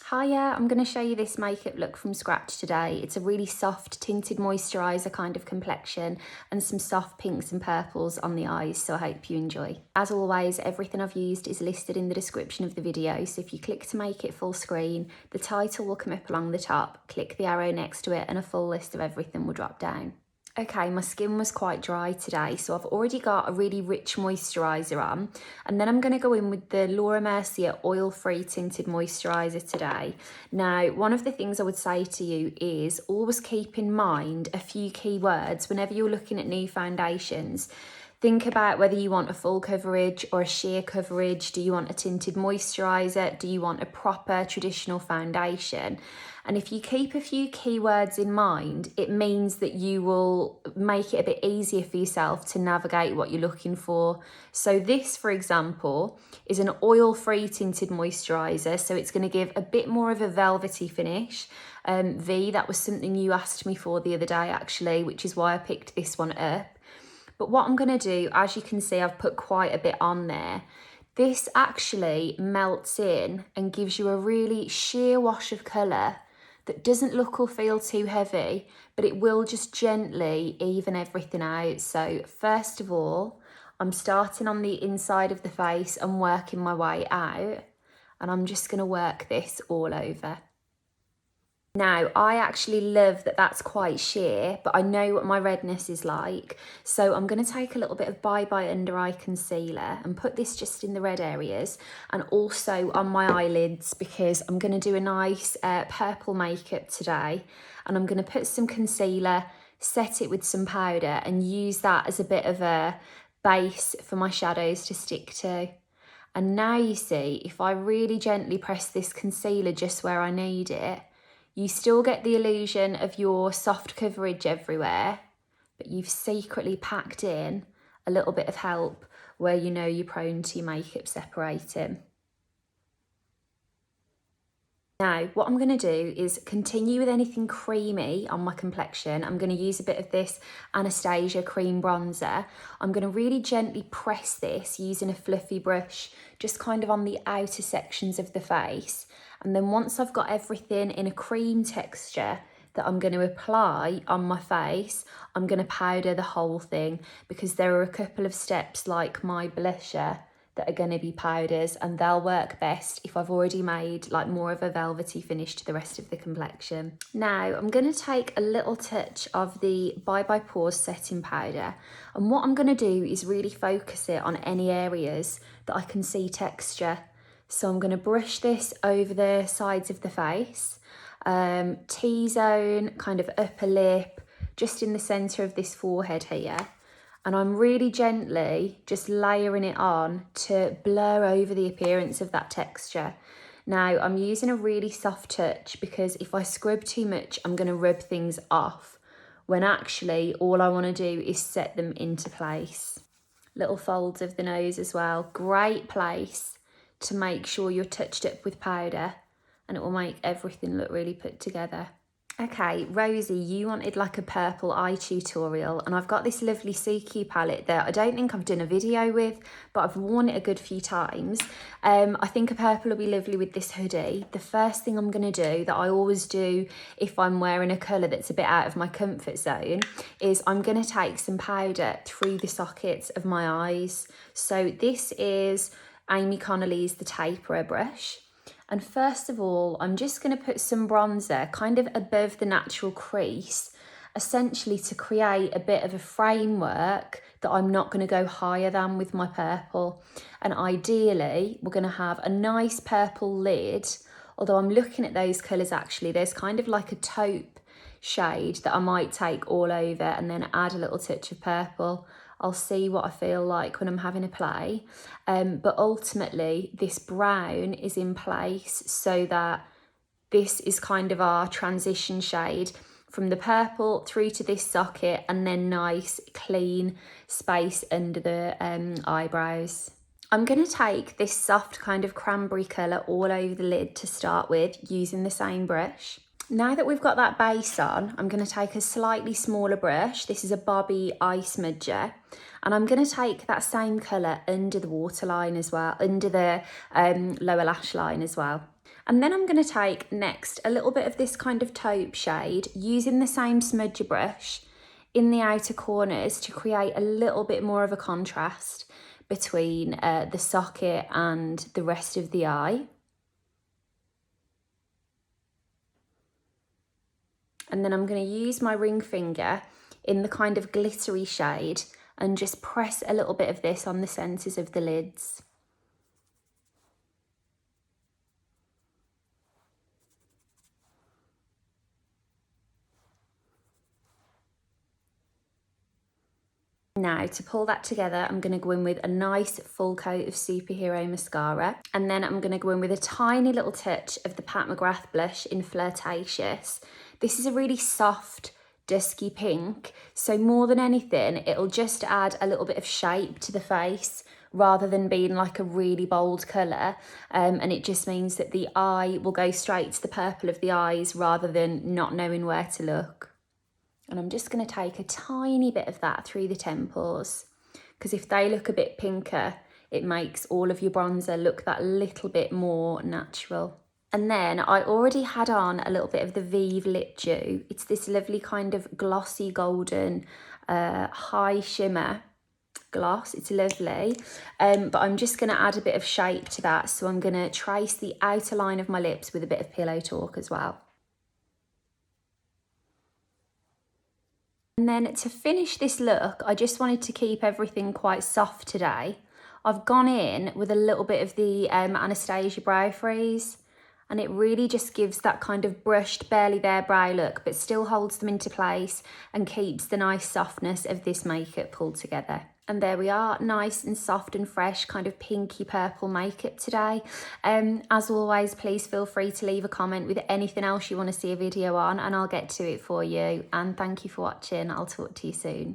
Hiya, I'm going to show you this makeup look from scratch today. It's a really soft tinted moisturiser kind of complexion and some soft pinks and purples on the eyes, so I hope you enjoy. As always, everything I've used is listed in the description of the video, so if you click to make it full screen, the title will come up along the top, click the arrow next to it and a full list of everything will drop down. Okay, my skin was quite dry today, so I've already got a really rich moisturiser on, and then I'm going to go in with the Laura Mercier oil-free tinted moisturiser today. Now, one of the things I would say to you is always keep in mind a few key words whenever you're looking at new foundations. Think about whether you want a full coverage or a sheer coverage. Do you want a tinted moisturiser? Do you want a proper traditional foundation? And if you keep a few keywords in mind, it means that you will make it a bit easier for yourself to navigate what you're looking for. So this, for example, is an oil-free tinted moisturiser, so it's going to give a bit more of a velvety finish. That was something you asked me for the other day, actually, which is why I picked this one up. But what I'm going to do, as you can see, I've put quite a bit on there. This actually melts in and gives you a really sheer wash of colour that doesn't look or feel too heavy, but it will just gently even everything out. So first of all, I'm starting on the inside of the face and working my way out, and I'm just going to work this all over. Now, I actually love that that's quite sheer, but I know what my redness is like. So I'm going to take a little bit of Bye Bye Under Eye Concealer and put this just in the red areas and also on my eyelids, because I'm going to do a nice purple makeup today. And I'm going to put some concealer, set it with some powder and use that as a bit of a base for my shadows to stick to. And now you see, if I really gently press this concealer just where I need it, you still get the illusion of your soft coverage everywhere, but you've secretly packed in a little bit of help where you know you're prone to your makeup separating. Now, what I'm going to do is continue with anything creamy on my complexion. I'm going to use a bit of this Anastasia cream bronzer. I'm going to really gently press this using a fluffy brush, just kind of on the outer sections of the face. And then once I've got everything in a cream texture that I'm going to apply on my face, I'm going to powder the whole thing, because there are a couple of steps like my blusher that are going to be powders, and they'll work best if I've already made like more of a velvety finish to the rest of the complexion. Now I'm going to take a little touch of the Bye Bye Pores setting powder, and what I'm going to do is really focus it on any areas that I can see texture. So I'm going to brush this over the sides of the face, T-zone, kind of upper lip, just in the centre of this forehead here. And I'm really gently just layering it on to blur over the appearance of that texture. Now, I'm using a really soft touch because if I scrub too much, I'm going to rub things off, when actually all I want to do is set them into place. Little folds of the nose as well. Great place to make sure you're touched up with powder, and it will make everything look really put together. Okay, Rosie, you wanted like a purple eye tutorial, and I've got this lovely Suqqu palette that I don't think I've done a video with, but I've worn it a good few times. I think a purple will be lovely with this hoodie. The first thing I'm going to do, that I always do if I'm wearing a colour that's a bit out of my comfort zone, is I'm going to take some powder through the sockets of my eyes. So this is Amy Connolly's The Taperer brush. And first of all, I'm just going to put some bronzer kind of above the natural crease, essentially to create a bit of a framework that I'm not going to go higher than with my purple. And ideally, we're going to have a nice purple lid, although I'm looking at those colours actually, there's kind of like a taupe shade that I might take all over and then add a little touch of purple. I'll see what I feel like when I'm having a play. But ultimately, this brown is in place so that this is kind of our transition shade from the purple through to this socket, and then nice clean space under the eyebrows. I'm going to take this soft kind of cranberry colour all over the lid to start with, using the same brush. Now that we've got that base on, I'm going to take a slightly smaller brush. This is a Bobby Eye Smudger. And I'm going to take that same colour under the waterline as well, under the lower lash line as well. And then I'm going to take next a little bit of this kind of taupe shade, using the same smudger brush in the outer corners to create a little bit more of a contrast between the socket and the rest of the eye. And then I'm going to use my ring finger in the kind of glittery shade and just press a little bit of this on the centres of the lids. Now, to pull that together, I'm going to go in with a nice full coat of Superhero mascara, and then I'm going to go in with a tiny little touch of the Pat McGrath blush in Fleurtatious. This is a really soft, dusky pink, so more than anything, it'll just add a little bit of shape to the face rather than being like a really bold colour, and it just means that the eye will go straight to the purple of the eyes rather than not knowing where to look. And I'm just going to take a tiny bit of that through the temples, because if they look a bit pinker, it makes all of your bronzer look that little bit more natural. And then I already had on a little bit of the Vive Lip Dew. It's this lovely kind of glossy golden high shimmer gloss. It's lovely, but I'm just going to add a bit of shape to that. So I'm going to trace the outer line of my lips with a bit of Pillow Talk as well. And then to finish this look, I just wanted to keep everything quite soft today. I've gone in with a little bit of the Anastasia Brow Freeze, and it really just gives that kind of brushed, barely there brow look, but still holds them into place and keeps the nice softness of this makeup pulled together. And there we are, nice and soft and fresh, kind of pinky purple makeup today. As always, please feel free to leave a comment with anything else you want to see a video on, and I'll get to it for you. And thank you for watching. I'll talk to you soon.